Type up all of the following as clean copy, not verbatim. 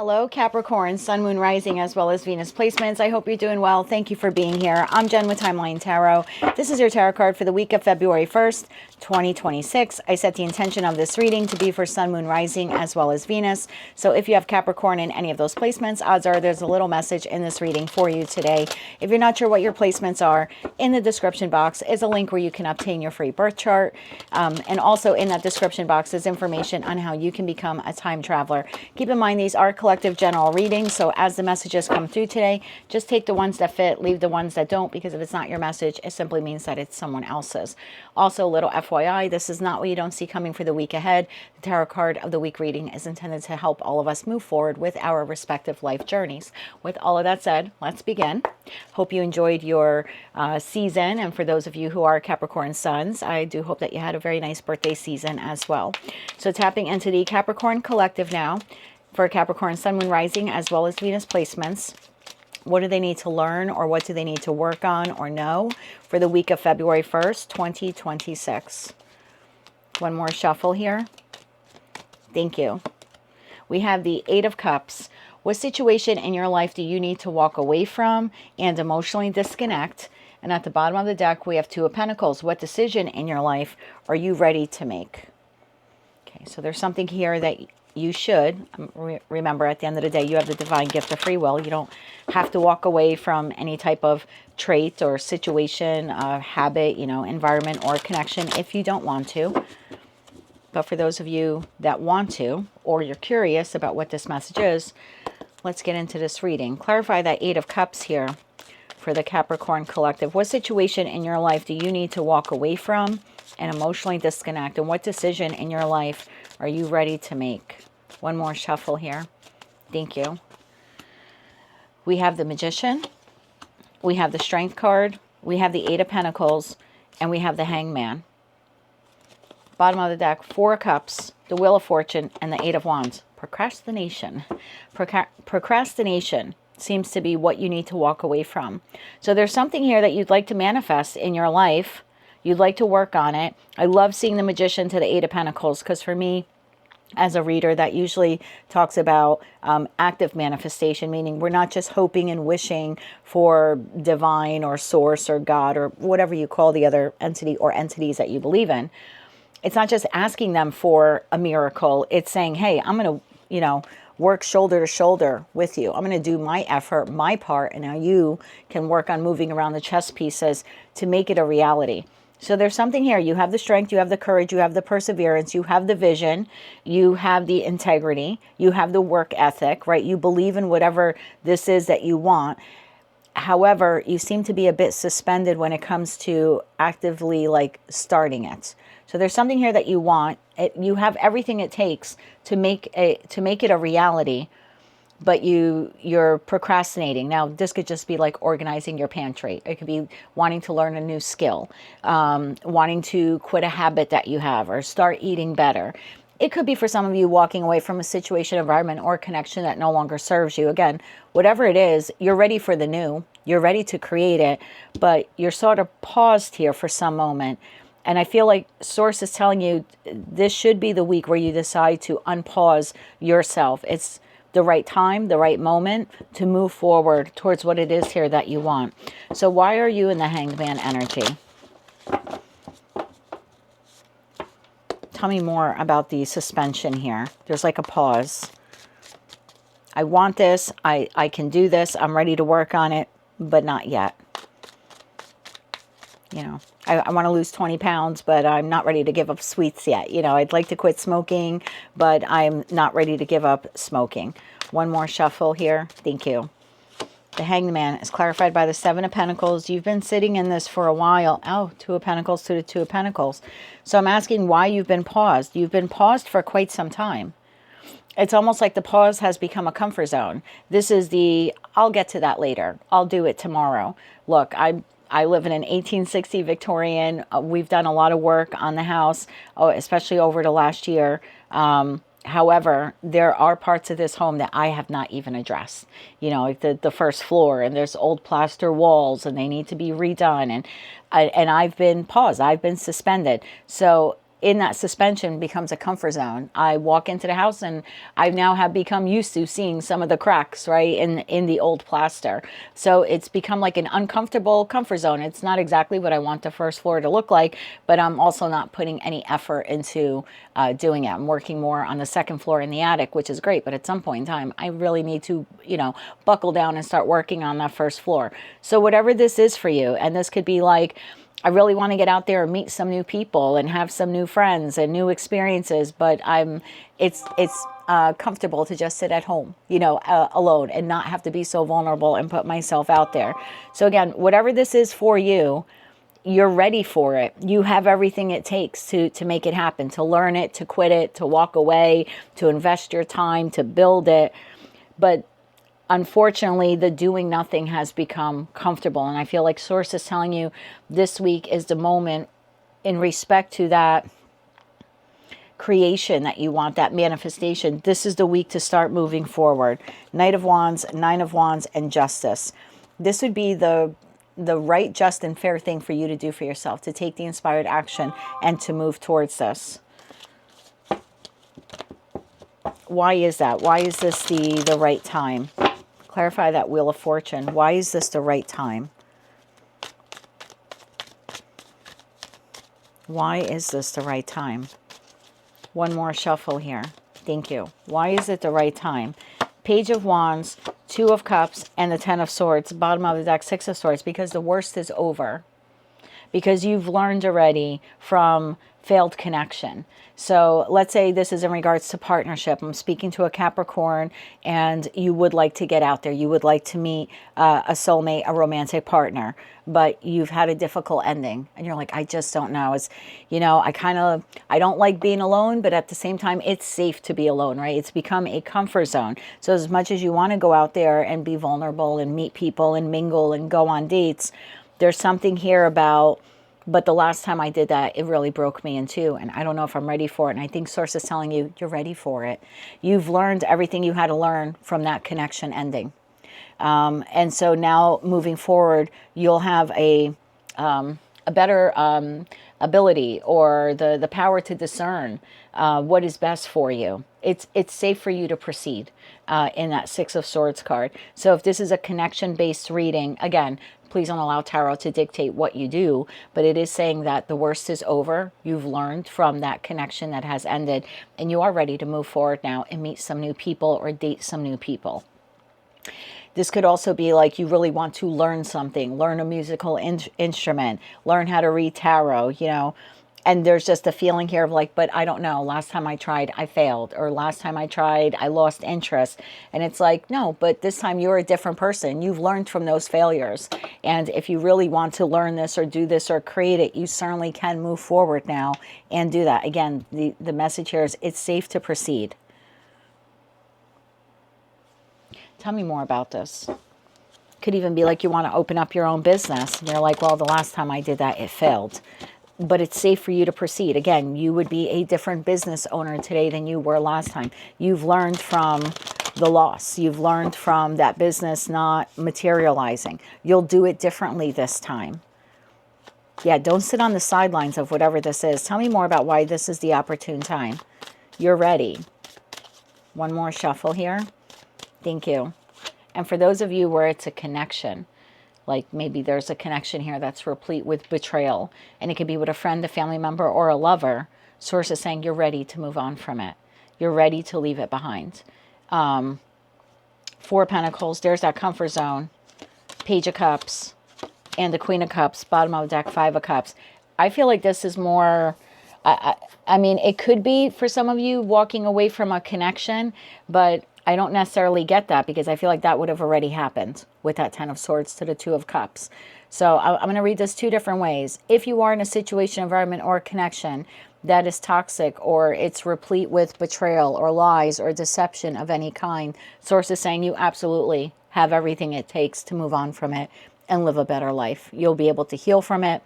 Hello, Capricorn, Sun, Moon, Rising, as well as Venus placements. I hope you're doing well. Thank you for being here. I'm Jen with Timeline Tarot. This is your tarot card for the week of February 1st, 2026. I set the intention of this reading to be for Sun, Moon, Rising, as well as Venus. So if you have Capricorn in any of those placements, odds are there's a little message in this reading for you today. If you're not sure what your placements are, in the description box is a link where you can obtain your free birth chart. And also in that description box is information on how you can become a time traveler. Keep in mind, these are collective general readings, so as the messages come through today, just take the ones that fit, leave the ones that don't, because if it's not your message, it simply means that it's someone else's. Also, a little FYI, this is not what you don't see coming for the week ahead. The tarot card of the week reading is intended to help all of us move forward with our respective life journeys. With all of that said, let's begin. Hope you enjoyed your season, and for those of you who are Capricorn suns, I do hope that you had a very nice birthday season as well. So tapping into the Capricorn collective now, for Capricorn, Sun, Moon, Rising, as well as Venus placements. What do they need to learn, or what do they need to work on or know for the week of February 1st, 2026? One more shuffle here. Thank you. We have the Eight of Cups. What situation in your life do you need to walk away from and emotionally disconnect? And at the bottom of the deck, we have Two of Pentacles. What decision in your life are you ready to make? Okay, so there's something here that you should remember. At the end of the day, you have the divine gift of free will. You don't have to walk away from any type of trait or situation, habit, environment or connection if you don't want to. But for those of you that want to, or you're curious about what this message is, let's get into this reading. Clarify that Eight of Cups here for the Capricorn collective. What situation in your life do you need to walk away from and emotionally disconnect? And what decision in your life are you ready to make? One more shuffle here. Thank you. We have the Magician. We have the Strength card. We have the Eight of Pentacles. And we have the Hangman. Bottom of the deck, Four of Cups, the Wheel of Fortune, and the Eight of Wands. Procrastination. Procrastination seems to be what you need to walk away from. So there's something here that you'd like to manifest in your life. You'd like to work on it. I love seeing the Magician to the Eight of Pentacles, because for me, as a reader, that usually talks about active manifestation, meaning we're not just hoping and wishing for divine or source or God or whatever you call the other entity or entities that you believe in. It's not just asking them for a miracle. It's saying, hey, I'm going to, work shoulder to shoulder with you. I'm going to do my effort, my part, and now you can work on moving around the chess pieces to make it a reality. So there's something here. You have the strength, you have the courage, you have the perseverance, you have the vision, you have the integrity, you have the work ethic, right? You believe in whatever this is that you want. However, you seem to be a bit suspended when it comes to actively starting it. So there's something here that you want. You have everything it takes to make it a reality, but you're procrastinating. Now, this could just be like organizing your pantry. It could be wanting to learn a new skill, wanting to quit a habit that you have, or start eating better. It could be for some of you walking away from a situation, environment, or connection that no longer serves you. Again, whatever it is, you're ready for the new. You're ready to create it, but you're sort of paused here for some moment. And I feel like Source is telling you this should be the week where you decide to unpause yourself. It's the right time, the right moment to move forward towards what it is here that you want. So why are you in the Hangman energy? Tell me more about the suspension here. There's like a pause. I want this. I can do this. I'm ready to work on it, but not yet. I want to lose 20 pounds, but I'm not ready to give up sweets yet. I'd like to quit smoking, but I'm not ready to give up smoking. One more shuffle here. Thank you. The Hangman is clarified by the Seven of Pentacles. You've been sitting in this for a while. Oh, Two of Pentacles to the Two of Pentacles. So I'm asking why you've been paused. You've been paused for quite some time. It's almost like the pause has become a comfort zone. This is I'll get to that later. I'll do it tomorrow. Look, I live in an 1860 Victorian. We've done a lot of work on the house, especially over the last year. However, there are parts of this home that I have not even addressed. Like the first floor, and there's old plaster walls, and they need to be redone. And I've been paused. I've been suspended. So in that suspension becomes a comfort zone. I walk into the house and I now have become used to seeing some of the cracks, right, in the old plaster. So it's become like an uncomfortable comfort zone. It's not exactly what I want the first floor to look like, but I'm also not putting any effort into doing it. I'm working more on the second floor in the attic, which is great, but at some point in time, I really need to, you know, buckle down and start working on that first floor. So whatever this is for you, and this could be like, I really want to get out there and meet some new people and have some new friends and new experiences, but it's comfortable to just sit at home, you know, alone and not have to be so vulnerable and put myself out there. So again, whatever this is for you, you're ready for it. You have everything it takes to make it happen, to learn it, to quit it, to walk away, to invest your time, to build it. But unfortunately, the doing nothing has become comfortable. And I feel like Source is telling you this week is the moment in respect to that creation that you want, that manifestation. This is the week to start moving forward. Knight of Wands, Nine of Wands, and Justice. This would be the right, just, and fair thing for you to do for yourself, to take the inspired action and to move towards this. Why is that? Why is this the right time? Clarify that Wheel of Fortune. Why is this the right time? Why is this the right time? One more shuffle here. Thank you. Why is it the right time? Page of Wands, Two of Cups, and the Ten of Swords. Bottom of the deck, Six of Swords. Because the worst is over. Because you've learned already from failed connection. So let's say this is in regards to partnership. I'm speaking to a Capricorn and you would like to get out there. You would like to meet a soulmate, a romantic partner, but you've had a difficult ending and you're like, I just don't know. It's, you know, I don't like being alone, but at the same time, it's safe to be alone, right? It's become a comfort zone. So as much as you want to go out there and be vulnerable and meet people and mingle and go on dates, there's something here about, but the last time I did that, it really broke me in two. And I don't know if I'm ready for it. And I think Source is telling you, you're ready for it. You've learned everything you had to learn from that connection ending. And so now moving forward, you'll have a better ability or the power to discern what is best for you. It's safe for you to proceed in that Six of Swords card. So if this is a connection-based reading, again, please don't allow tarot to dictate what you do, but it is saying that the worst is over. You've learned from that connection that has ended, and you are ready to move forward now and meet some new people or date some new people. This could also be like you really want to learn something, learn a musical instrument, learn how to read tarot, you know, and there's just a feeling here of like, but I don't know, last time I tried, I failed, or last time I tried, I lost interest. And it's like, no, but this time you're a different person. You've learned from those failures. And if you really want to learn this or do this or create it, you certainly can move forward now and do that. Again, the message here is it's safe to proceed. Tell me more about this. Could even be like you want to open up your own business. And you're like, well, the last time I did that, it failed. But it's safe for you to proceed. Again, you would be a different business owner today than you were last time. You've learned from the loss. You've learned from that business not materializing. You'll do it differently this time. Yeah, don't sit on the sidelines of whatever this is. Tell me more about why this is the opportune time. You're ready. One more shuffle here. Thank you. And for those of you where it's a connection, like maybe there's a connection here that's replete with betrayal, and it could be with a friend, a family member, or a lover, Source is saying you're ready to move on from it. You're ready to leave it behind. Four of Pentacles, there's that comfort zone. Page of Cups, and the Queen of Cups, bottom of the deck, Five of Cups. I feel like this is more, I mean, it could be for some of you walking away from a connection, but I don't necessarily get that because I feel like that would have already happened with that Ten of Swords to the Two of Cups. So I'm going to read this two different ways. If you are in a situation, environment, or connection that is toxic or it's replete with betrayal or lies or deception of any kind, Source is saying you absolutely have everything it takes to move on from it and live a better life. You'll be able to heal from it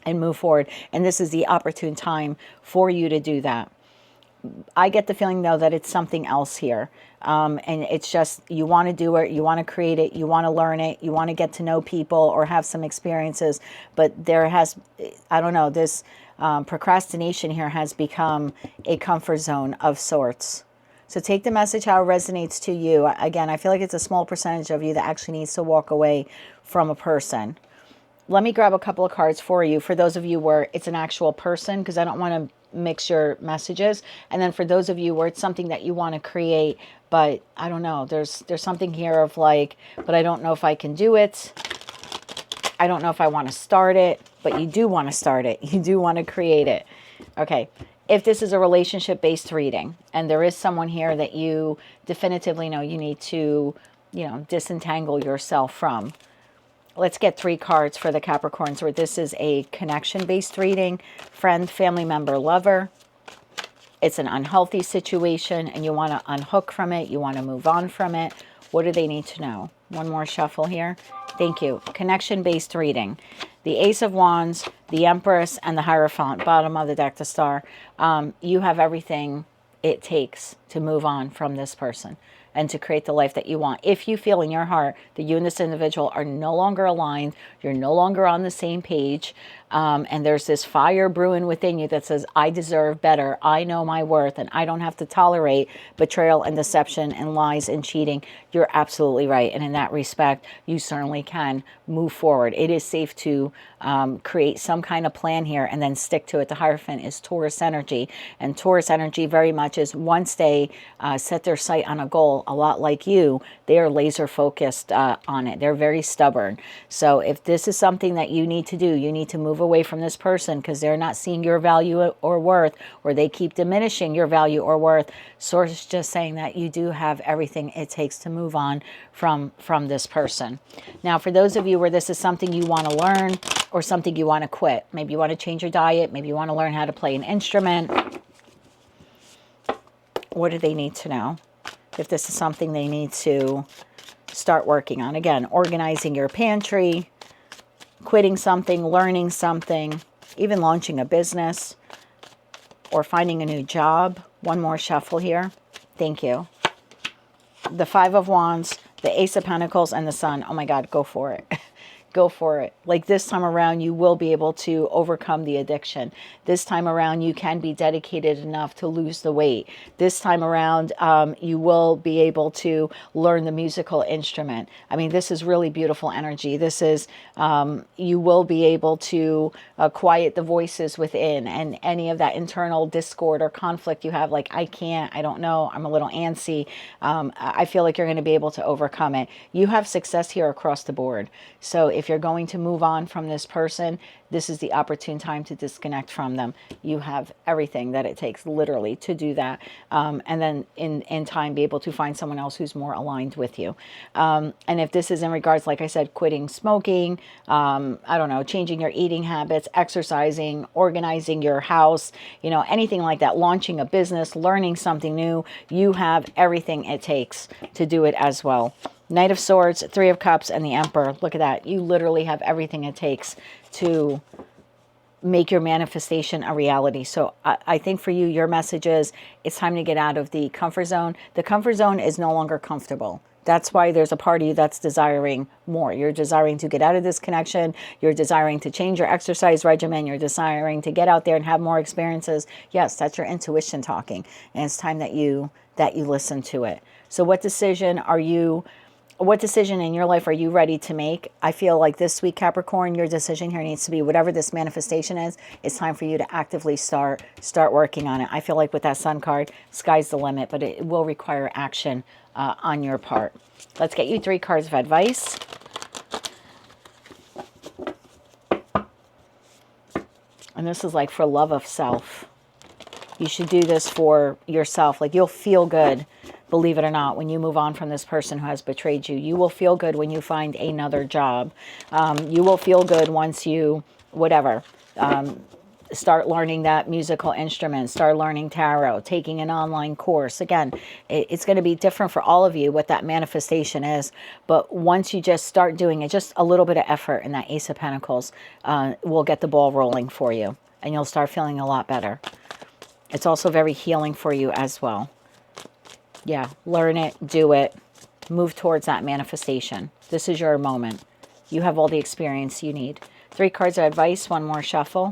and move forward. And this is the opportune time for you to do that. I get the feeling, though, that it's something else here. And it's just you want to do it, you want to create it, you want to learn it, you want to get to know people or have some experiences. But there has, I don't know, this Procrastination here has become a comfort zone of sorts. So take the message how it resonates to you. Again, I feel like it's a small percentage of you that actually needs to walk away from a person. Let me grab a couple of cards for you. For those of you where it's an actual person, because I don't want to mix your messages. And then for those of you where it's something that you want to create, but I don't know, there's something here of like, but I don't know if I can do it. I don't know if I want to start it, but you do want to start it. You do want to create it. Okay. If this is a relationship-based reading and there is someone here that you definitively know you need to, disentangle yourself from, let's get 3 cards for the Capricorns where this is a connection-based reading. Friend, family member, lover. It's an unhealthy situation and you want to unhook from it. You want to move on from it. What do they need to know? One more shuffle here. Thank you. Connection-based reading. The Ace of Wands, the Empress, and the Hierophant, bottom of the deck, the Star. You have everything it takes to move on from this person and to create the life that you want. If you feel in your heart that you and this individual are no longer aligned, you're no longer on the same page, and there's this fire brewing within you that says, I deserve better, I know my worth, and I don't have to tolerate betrayal and deception and lies and cheating, you're absolutely right. And in that respect, you certainly can move forward. It is safe to create some kind of plan here and then stick to it. The Hierophant is Taurus energy, and Taurus energy very much is once they set their sight on a goal, a lot like you, they are laser focused on it. They're very stubborn. So if this is something that you need to do, you need to move away from this person because they're not seeing your value or worth, or they keep diminishing your value or worth. Source is just saying that you do have everything it takes to move on from this person. Now, for those of you where this is something you want to learn or something you want to quit, maybe you want to change your diet, maybe you want to learn how to play an instrument, what do they need to know? If this is something they need to start working on. Again, organizing your pantry, quitting something, learning something, even launching a business or finding a new job. One more shuffle here. Thank you. The Five of Wands, the Ace of Pentacles, and the Sun. Oh my God, go for it. Go for it. Like this time around, you will be able to overcome the addiction. This time around, you can be dedicated enough to lose the weight. This time around, you will be able to learn the musical instrument. I mean, this is really beautiful energy. This is, you will be able to quiet the voices within and any of that internal discord or conflict you have, like, I can't, I don't know, I'm a little antsy. I feel like you're going to be able to overcome it. You have success here across the board. So if you're going to move on from this person, this is the opportune time to disconnect from them. You have everything that it takes, literally, to do that. And then in time, be able to find someone else who's more aligned with you. And if this is in regards, like I said, quitting smoking, I don't know, changing your eating habits, exercising, organizing your house, anything like that, launching a business, learning something new, you have everything it takes to do it as well. Knight of Swords, Three of Cups, and the Emperor. Look at that. You literally have everything it takes to make your manifestation a reality. So I think for you, your message is it's time to get out of the comfort zone. The comfort zone is no longer comfortable. That's why there's a part of you that's desiring more. You're desiring to get out of this connection. You're desiring to change your exercise regimen. You're desiring to get out there and have more experiences. Yes, that's your intuition talking. And it's time that you listen to it. So what decision in your life are you ready to make? I feel like this week, Capricorn, your decision here needs to be whatever this manifestation is, it's time for you to actively start working on it. I feel like with that Sun card, sky's the limit, but it will require action on your part. Let's get you 3 cards of advice. And this is like for love of self. You should do this for yourself. Like you'll feel good, believe it or not, when you move on from this person who has betrayed you. You will feel good when you find another job. You will feel good once you, start learning that musical instrument, start learning tarot, taking an online course. Again, it's going to be different for all of you what that manifestation is. But once you just start doing it, just a little bit of effort in that Ace of Pentacles will get the ball rolling for you. And you'll start feeling a lot better. It's also very healing for you as well. Yeah, learn it, do it, move towards that manifestation. This is your moment. You have all the experience you need. 3 cards of advice, one more shuffle.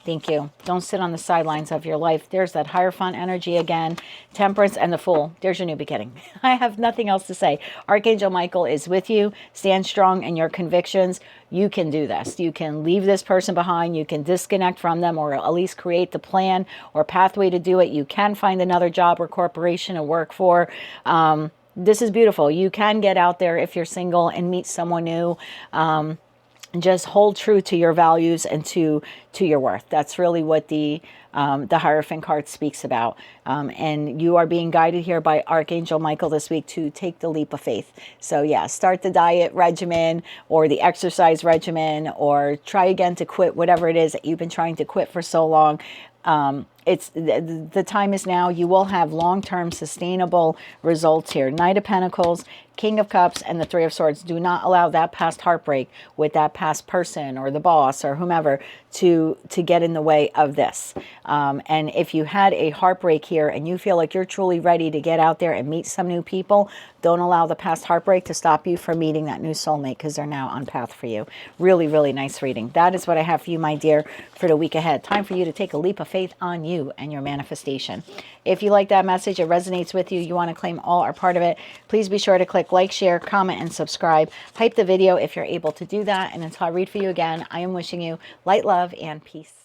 Thank you. Don't sit on the sidelines of your life. There's that Hierophant energy again. Temperance and the Fool. There's your new beginning. I have nothing else to say. Archangel Michael is with you. Stand strong in your convictions. You can do this. You can leave this person behind. You can disconnect from them, or at least create the plan or pathway to do it. You can find another job or corporation to work for. This is beautiful. You can get out there if you're single and meet someone new. Just hold true to your values and to your worth. That's really what the Hierophant card speaks about. And you are being guided here by Archangel Michael this week to take the leap of faith. So yeah, start the diet regimen or the exercise regimen, or try again to quit whatever it is that you've been trying to quit for so long. It's the time is now. You will have long-term sustainable results here. Knight of Pentacles, King of Cups, and the Three of Swords. Do not allow that past heartbreak with that past person or the boss or whomever to get in the way of this. And if you had a heartbreak here and you feel like you're truly ready to get out there and meet some new people, don't allow the past heartbreak to stop you from meeting that new soulmate, because they're now on path for you. Really, really nice reading. That is what I have for you, my dear, for the week ahead. Time for you to take a leap of faith on you and your manifestation. If you like that message, it resonates with you, you want to claim all or part of it, please be sure to click like, share, comment, and subscribe. Hype the video if you're able to do that. And until I read for you again, I am wishing you light, love, and peace.